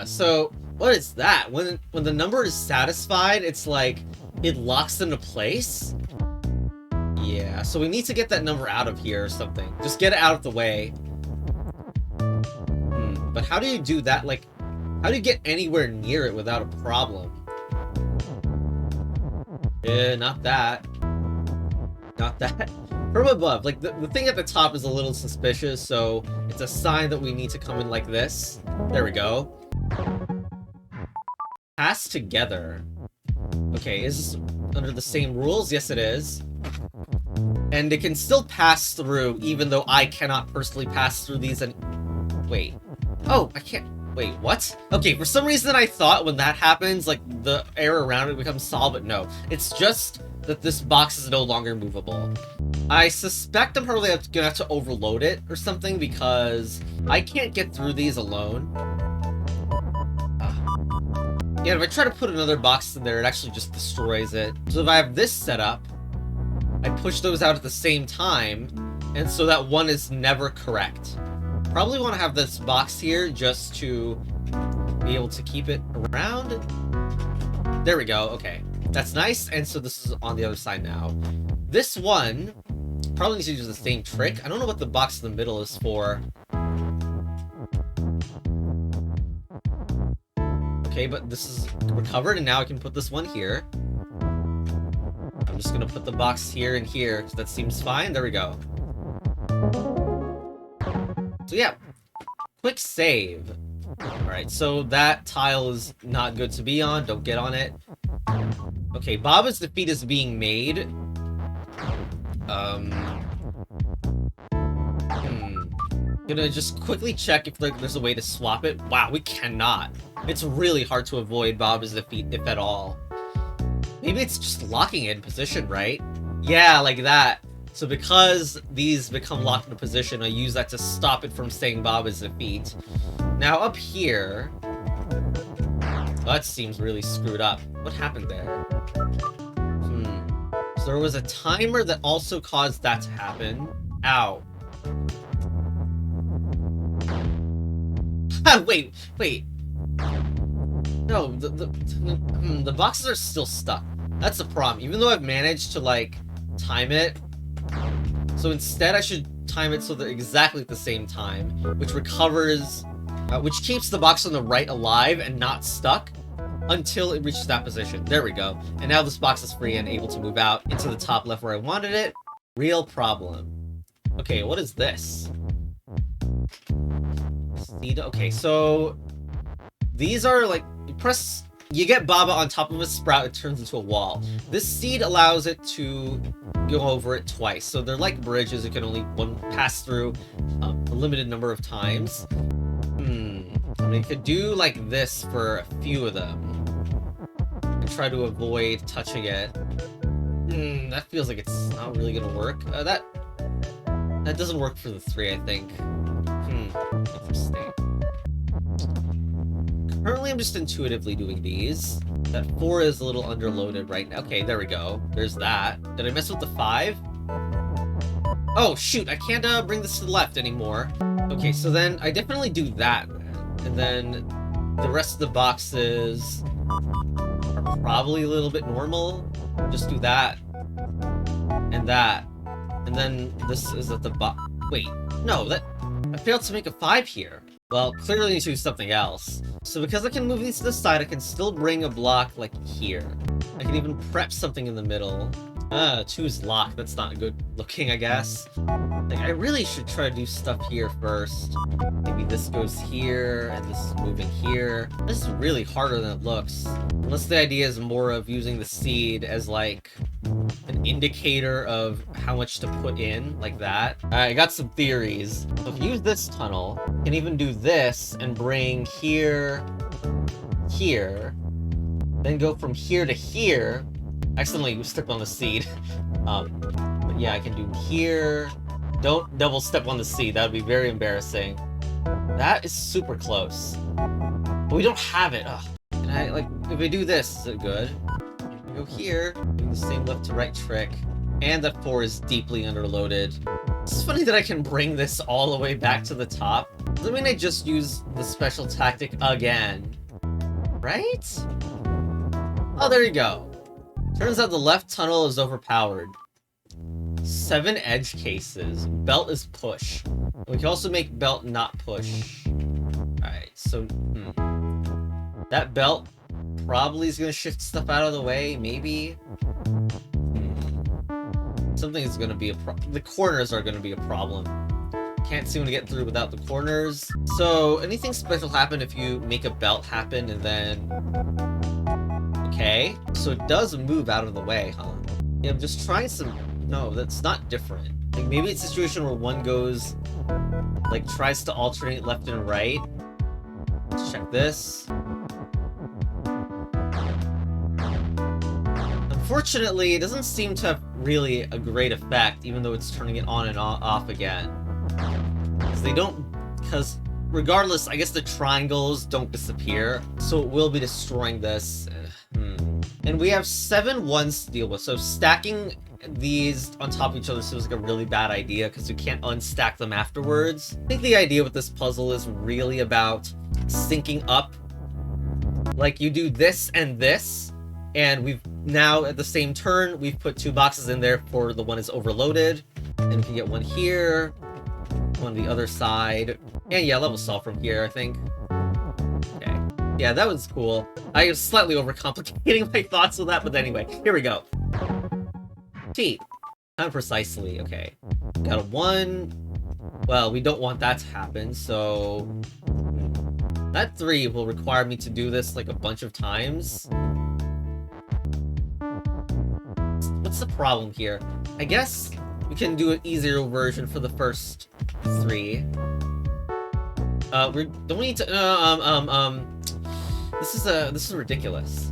So, what is that? When the number is satisfied, it's like, it locks into place? Yeah, so we need to get that number out of here or something. Just get it out of the way. But how do you do that? Like, how do you get anywhere near it without a problem? Not that. Not that. From above, like, the thing at the top is a little suspicious, so it's a sign that we need to come in like this. There we go. Pass together. Okay, is this under the same rules? Yes, it is. And it can still pass through, even though I cannot personally pass through these and... Wait. Oh, I can't... Wait, what? Okay, for some reason I thought when that happens, like, the air around it becomes solid, but no. It's just that this box is no longer movable. I suspect I'm probably gonna have to overload it or something, because I can't get through these alone. Yeah, if I try to put another box in there, it actually just destroys it. So if I have this set up, I push those out at the same time, and so that one is never correct. Probably want to have this box here just to be able to keep it around. There we go, okay. That's nice, and so this is on the other side now. This one probably needs to use the same trick. I don't know what the box in the middle is for. Okay, but this is recovered, and now I can put this one here. I'm just gonna put the box here and here, because that seems fine. There we go. So yeah, quick save. Alright, so that tile is not good to be on. Don't get on it. Okay, Baba's defeat is being made. Gonna just quickly check if there's a way to swap it. Wow, we cannot. It's really hard to avoid Baba's defeat, if at all. Maybe it's just locking it in position, right? Yeah, like that. So because these become locked in position, I use that to stop it from saying Baba's defeat. Now up here... that seems really screwed up. What happened there? So there was a timer that also caused that to happen. Ow. wait. No, the boxes are still stuck. That's the problem. Even though I've managed to, like, time it. So instead I should time it so they're exactly at the same time, which recovers, which keeps the box on the right alive and not stuck until it reaches that position. There we go. And now this box is free and able to move out into the top left where I wanted it. Real problem. Okay, what is this? Okay, so these are like, you get Baba on top of a sprout, it turns into a wall. This seed allows it to go over it twice. So they're like bridges, it can only pass through a limited number of times. I mean, you could do like this for a few of them. And try to avoid touching it. That feels like it's not really gonna work. That doesn't work for the 3, I think. Interesting. Currently, I'm just intuitively doing these. That 4 is a little underloaded right now. Okay, there we go. There's that. Did I mess with the 5? Oh, shoot, I can't bring this to the left anymore. Okay, so then I definitely do that. And then the rest of the boxes are probably a little bit normal. Just do that. And that. And then this is at the wait, no, I failed to make a 5 here. Well, clearly need to do something else. So because I can move these to the side, I can still bring a block, like, here. I can even prep something in the middle. 2 is locked. That's not good looking, I guess. Like, I really should try to do stuff here first. Maybe this goes here, and this is moving here. This is really harder than it looks. Unless the idea is more of using the seed as, like, an indicator of how much to put in, like that. I got some theories. So if you use this tunnel, you can even do this and bring here, here, then go from here to here. Accidentally stepped on the seed. But yeah, I can do here. Don't double step on the seed. That would be very embarrassing. That is super close. But we don't have it. Ugh. And I, like, if I do this, is it good? Go here, doing the same left to right trick, and that 4 is deeply underloaded. It's funny that I can bring this all the way back to the top. Does that mean I just use the special tactic again? Right? Oh, there you go. Turns out the left tunnel is overpowered. 7 edge cases. Belt is push. We can also make belt not push. Alright, so that belt probably is gonna shift stuff out of the way, maybe. Something is gonna be the corners are gonna be a problem. Can't seem to get through without the corners. So anything special happen if you make a belt happen and then... Okay, so it does move out of the way, huh? Yeah, I'm just trying some... No, that's not different. Like, maybe it's a situation where one goes... Like, tries to alternate left and right. Let's check this. Unfortunately, it doesn't seem to have really a great effect, even though it's turning it on and off again. Because regardless, I guess the triangles don't disappear, so it will be destroying this. And we have 7 ones to deal with, so stacking these on top of each other seems like a really bad idea, because you can't unstack them afterwards. I think the idea with this puzzle is really about syncing up. Like, you do this, and we've now, at the same turn, we've put 2 boxes in there for the one is overloaded. And we can get one here, one on the other side. And yeah, level solve from here, I think. Okay. Yeah, that was cool. I was slightly overcomplicating my thoughts with that, but anyway, here we go. T. Kind of precisely, okay. Got a 1. Well, we don't want that to happen, so... That 3 will require me to do this, like, a bunch of times. What's the problem here? I guess we can do an easier version for the first 3. Don't we need to, this is ridiculous.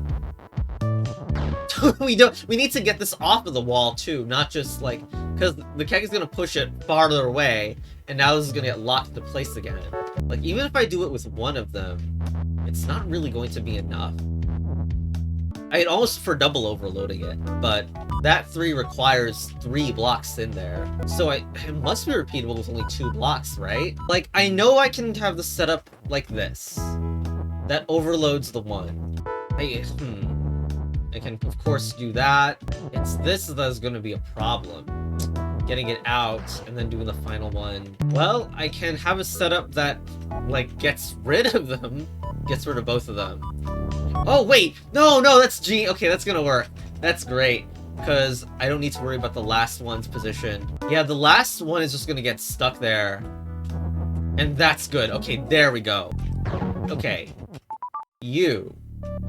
we need to get this off of the wall too, not just like, because the keg is gonna push it farther away, and now this is gonna get locked into place again. Like, even if I do it with one of them, it's not really going to be enough. I'd almost for double overloading it, but that 3 requires 3 blocks in there. So it must be repeatable with only 2 blocks, right? Like, I know I can have the setup like this. That overloads the 1. I can, of course, do that. It's this that is going to be a problem. Getting it out, and then doing the final one. Well, I can have a setup that, like, gets rid of them. Gets rid of both of them. Oh, wait! No, that's G! Okay, that's gonna work. That's great. Because I don't need to worry about the last one's position. Yeah, the last one is just gonna get stuck there. And that's good. Okay, there we go. Okay. You.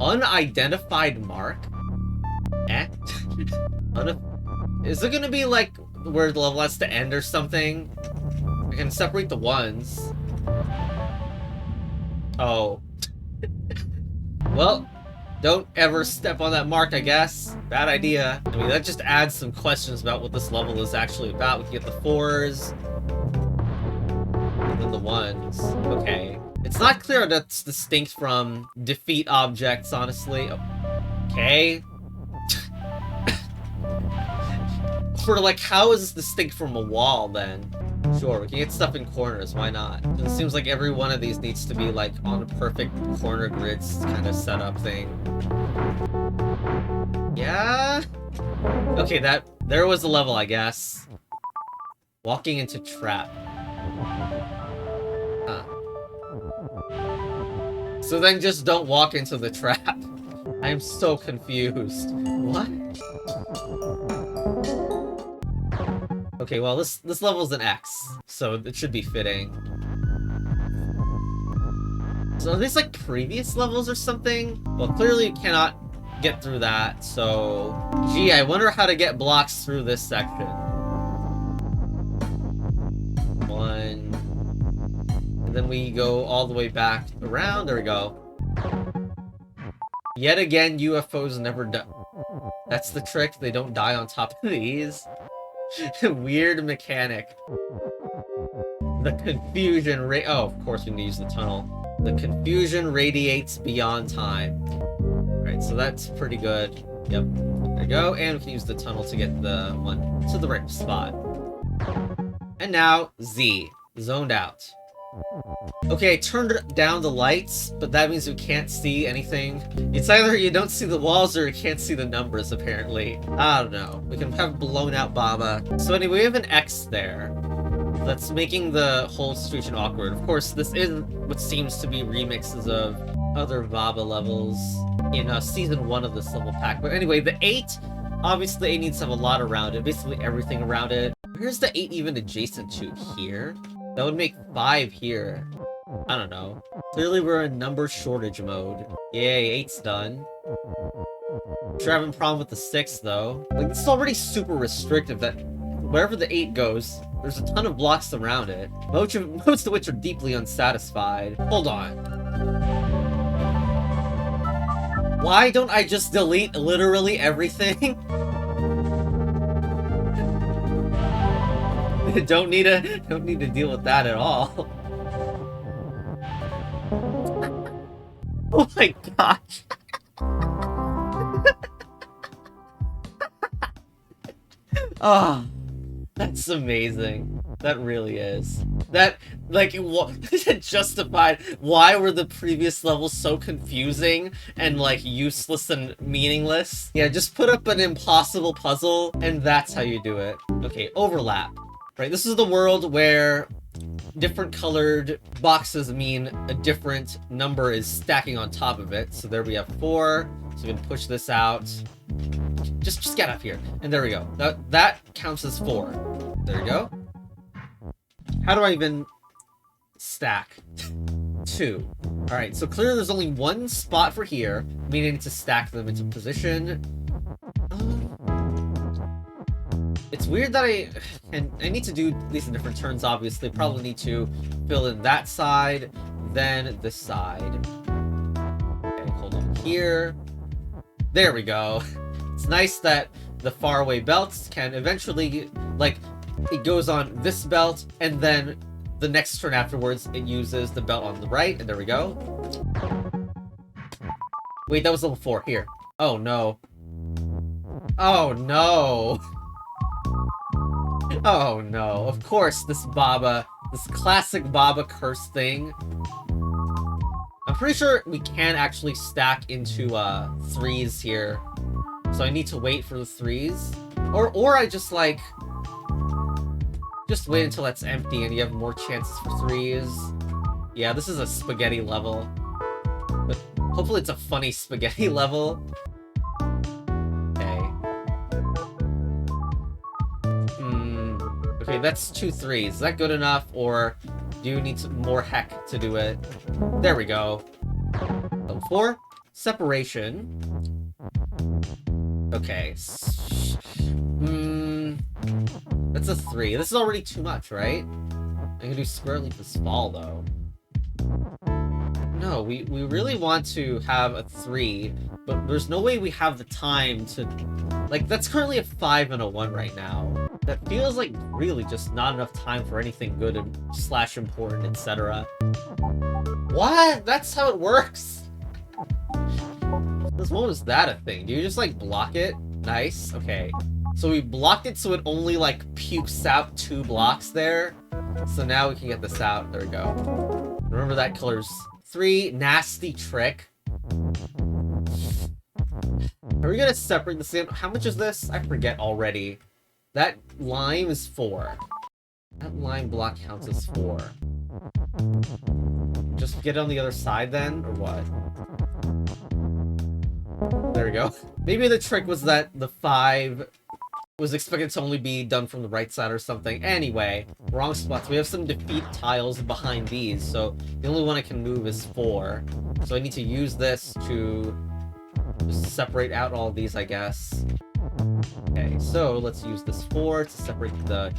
Unidentified mark? Eh? Is it gonna be like where the level has to end or something? I can separate the ones. Oh. Well, don't ever step on that mark, I guess. Bad idea. I mean, that just adds some questions about what this level is actually about. We can get the 4s. And then the 1s. Okay. It's not clear that's distinct from defeat objects, honestly. Okay. For like, how is this distinct from a wall then? Sure, we can get stuff in corners, why not? It seems like every one of these needs to be like on a perfect corner grids kind of setup thing. Yeah? Okay, there was a level, I guess. Walking into trap. Huh. So then just don't walk into the trap. I am so confused. What? Okay, well this level's an X, so it should be fitting. So are these like previous levels or something? Well, clearly you cannot get through that, so... Gee, I wonder how to get blocks through this section. One... And then we go all the way back around. There we go. Yet again, UFOs never die. That's the trick, they don't die on top of these. Weird mechanic. The confusion oh, of course we need to use the tunnel. The confusion radiates beyond time. Alright, so that's pretty good. Yep. There we go, and we can use the tunnel to get the one to the right spot. And now, Z. Zoned out. Okay, I turned down the lights, but that means we can't see anything. It's either you don't see the walls or you can't see the numbers, apparently. I don't know. We can have blown out Baba. So anyway, we have an X there. That's making the whole situation awkward. Of course, this is what seems to be remixes of other Baba levels in Season 1 of this level pack. But anyway, the 8, obviously the 8 needs to have a lot around it. Basically everything around it. Where's the 8 even adjacent to? Here? That would make 5 here. I don't know. Clearly we're in number shortage mode. Yay, 8's done. Sure having a problem with the 6 though. Like, this is already super restrictive that wherever the 8 goes, there's a ton of blocks around it. Most of which are deeply unsatisfied. Hold on. Why don't I just delete literally everything? Don't need to deal with that at all. Oh my gosh. Oh, that's amazing. That really is. That, like, justified why were the previous levels so confusing and, like, useless and meaningless. Yeah, just put up an impossible puzzle, and that's how you do it. Okay, overlap. Right, this is the world where different colored boxes mean a different number is stacking on top of it. So there we have 4. So we can push this out. Just get up here. And there we go. That counts as 4. There we go. How do I even stack? 2. Alright, so clearly there's only one spot for here, meaning to stack them into position. It's weird that I need to do these in different turns, obviously. Probably need to fill in that side, then this side. Okay, hold on here. There we go. It's nice that the faraway belts can eventually, like, it goes on this belt, and then the next turn afterwards, it uses the belt on the right, and there we go. Wait, that was level 4. Here. Oh, no. Oh, no. Oh no, of course this Baba, this classic Baba curse thing. I'm pretty sure we can actually stack into 3s here. So I need to wait for the 3s. Or I just like... Just wait until it's empty and you have more chances for 3s. Yeah, this is a spaghetti level. But hopefully it's a funny spaghetti level. Okay, that's 2 3s. Is that good enough, or do you need some more heck to do it? There we go. Level 4. Separation. Okay. That's a 3. This is already too much, right? I can do square leaf as fall, though. No, we really want to have a 3, but there's no way we have the time to... Like, that's currently a 5 and a 1 right now. That feels like really just not enough time for anything good and / important, etc. What? That's how it works? This one was that a thing? Do you just like block it? Nice, okay. So we blocked it so it only like pukes out 2 blocks there. So now we can get this out. There we go. Remember that color's 3. Nasty trick. Are we gonna separate the same? How much is this? I forget already. That lime is 4. That lime block counts as 4. Just get it on the other side then, or what? There we go. Maybe the trick was that the 5 was expected to only be done from the right side or something. Anyway, wrong spots. We have some defeat tiles behind these, so the only one I can move is 4. So I need to use this to just separate out all of these, I guess. Okay, so let's use this 4 to separate the...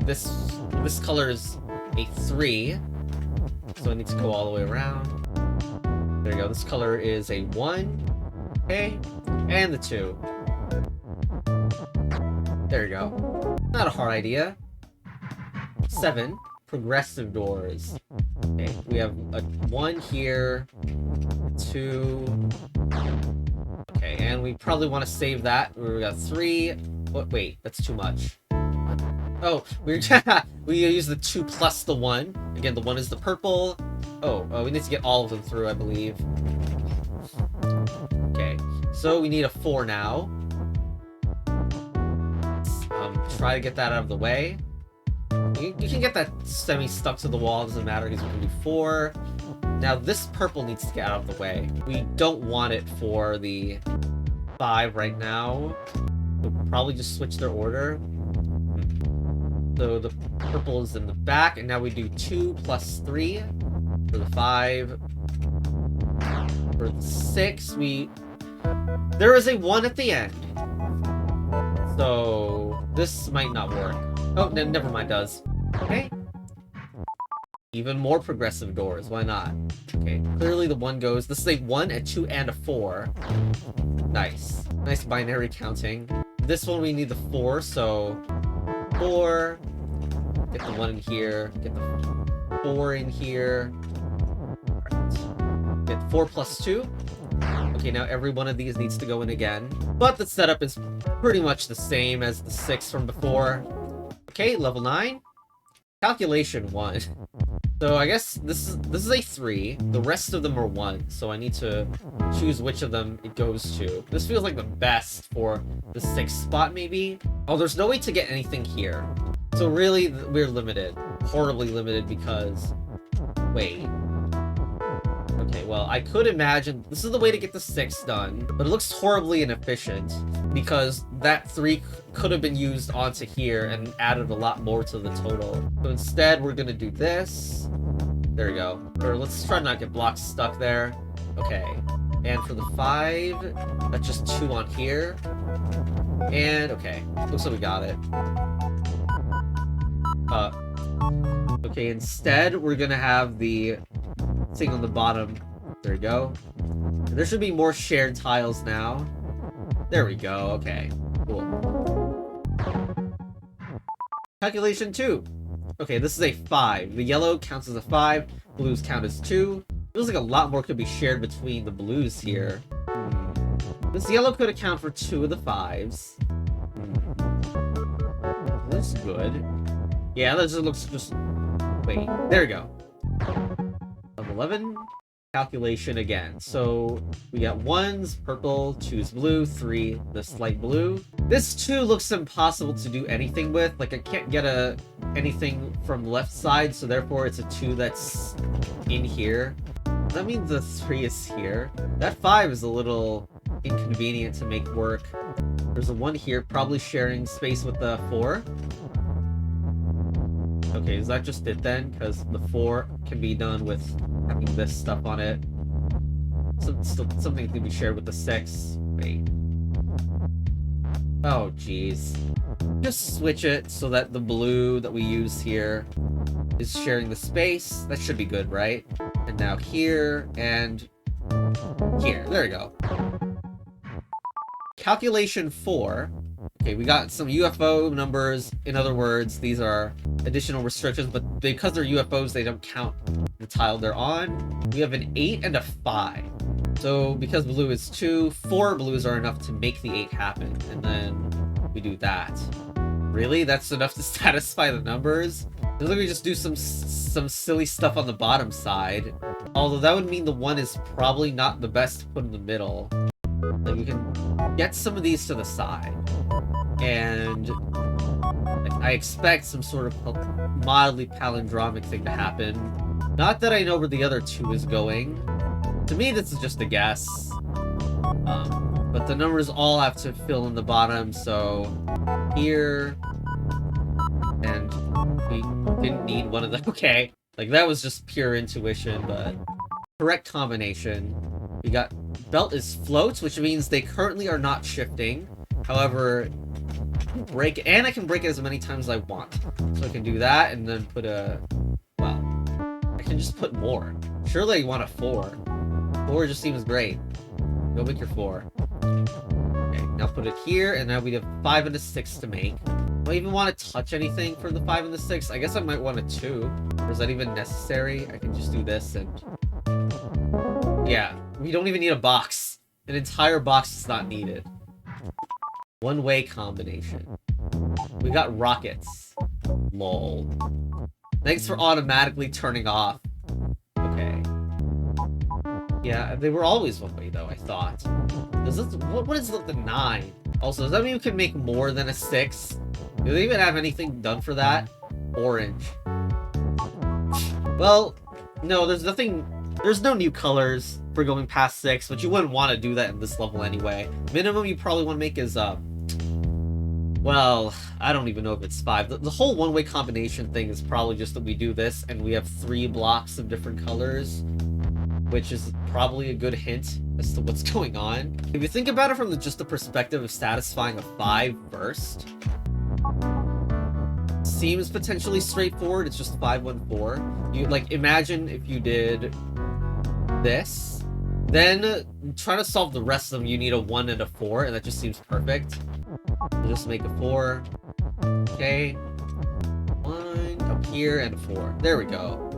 This color is a 3, so I need to go all the way around. There you go. This color is a 1. Okay, and the 2. There you go. Not a hard idea. 7. Progressive doors. Okay, we have a 1 here. 2. Okay, and we probably want to save that. We got 3. What? Wait, that's too much. Oh, we use the 2 plus the 1. Again, the 1 is the purple. Oh, we need to get all of them through, I believe. Okay, so we need a 4 now. Try to get that out of the way. You can get that semi-stuck to the wall, doesn't matter because we can do 4. Now this purple needs to get out of the way. We don't want it for the 5 right now. We'll probably just switch their order. So the purple is in the back, and now we do 2 plus 3 for the 5. For the 6, there is a 1 at the end. So this might not work. Oh, never mind, does. Okay. Even more progressive doors, why not? Okay, clearly the 1 goes. This is a 1, a 2, and a 4. Nice. Nice binary counting. This one we need the 4, so 4. Get the 1 in here. Get the 4 in here. Alright. Get 4 plus 2. Okay, now every one of these needs to go in again. But the setup is pretty much the same as the 6 from before. Okay, level 9. Calculation 1. So I guess this is a 3. The rest of them are 1, so I need to choose which of them it goes to. This feels like the best for the 6th spot, maybe? Oh, there's no way to get anything here. So really, we're limited. Horribly limited because... Wait. Okay, well, I could imagine... This is the way to get the 6 done, but it looks horribly inefficient because that 3 could have been used onto here and added a lot more to the total. So instead, we're gonna do this. There we go. Or let's try not to get blocks stuck there. Okay. And for the 5, that's just 2 on here. And, okay. Looks like we got it. Okay, instead, we're gonna have the thing on the bottom. There we go. And there should be more shared tiles now. There we go. Okay. Cool. Calculation 2. Okay, this is a 5. The yellow counts as a 5. Blues count as 2. Feels like a lot more could be shared between the blues here. This yellow could account for 2 of the 5s. That's good. Yeah, that just looks just... Wait, there we go. Level 11. Calculation again. So we got 1's purple, 2's blue, 3 this light blue. This 2 looks impossible to do anything with. Like I can't get anything from the left side, so therefore it's a 2 that's in here. That means the 3 is here. That 5 is a little inconvenient to make work. There's a 1 here, probably sharing space with the 4. Okay, is that just it then? Because the 4 can be done with having this stuff on it. Something can be shared with the 6. Wait. Oh, jeez. Just switch it so that the blue that we use here is sharing the space. That should be good, right? And now here, and here. There we go. Calculation 4. Okay, we got some UFO numbers. In other words, these are additional restrictions, but because they're UFOs, they don't count the tile they're on. We have an 8 and a 5. So because blue is 2, 4 blues are enough to make the 8 happen. And then we do that. Really? That's enough to satisfy the numbers? Looks like we just do some silly stuff on the bottom side. Although that would mean the 1 is probably not the best to put in the middle. Like we can get some of these to the side. And like, I expect some sort of mildly palindromic thing to happen. Not that I know where the other 2 is going. To me, this is just a guess. But the numbers all have to fill in the bottom, so here, and we didn't need one of them. Okay, like that was just pure intuition, but correct combination. We got belt is floats, which means they currently are not shifting. However, break, and I can break it as many times as I want. So I can do that and then put a, well, I can just put more. Surely I want a 4. 4 just seems great. Go make your 4. Okay, now put it here, and now we have 5 and a 6 to make. Do I even want to touch anything for the 5 and the 6? I guess I might want a 2. Or is that even necessary? I can just do this and... yeah, we don't even need a box. An entire box is not needed. One-way combination. We got rockets. Lol. Thanks for automatically turning off. Okay. Yeah, they were always one way though, I thought. Does this, what is the 9? Also, does that mean we can make more than a 6? Do they even have anything done for that? Orange. Well, no, there's nothing... There's no new colors for going past 6, but you wouldn't want to do that in this level anyway. Minimum you probably want to make is, well, I don't even know if it's 5. The whole one-way combination thing is probably just that we do this, and we have 3 blocks of different colors, which is probably a good hint as to what's going on. If you think about it from just the perspective of satisfying a 5 first, seems potentially straightforward. It's just 5, 1, 4. You, like, imagine if you did this, then trying to solve the rest of them, you need a 1 and a 4, and that just seems perfect. So just make a 4. Okay. 1 up here and a 4. There we go.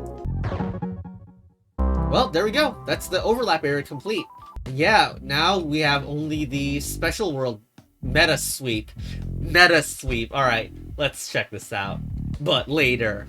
Well, there we go. That's the overlap area complete. Yeah, now we have only the special world meta sweep. Meta sweep. Alright, let's check this out. But later.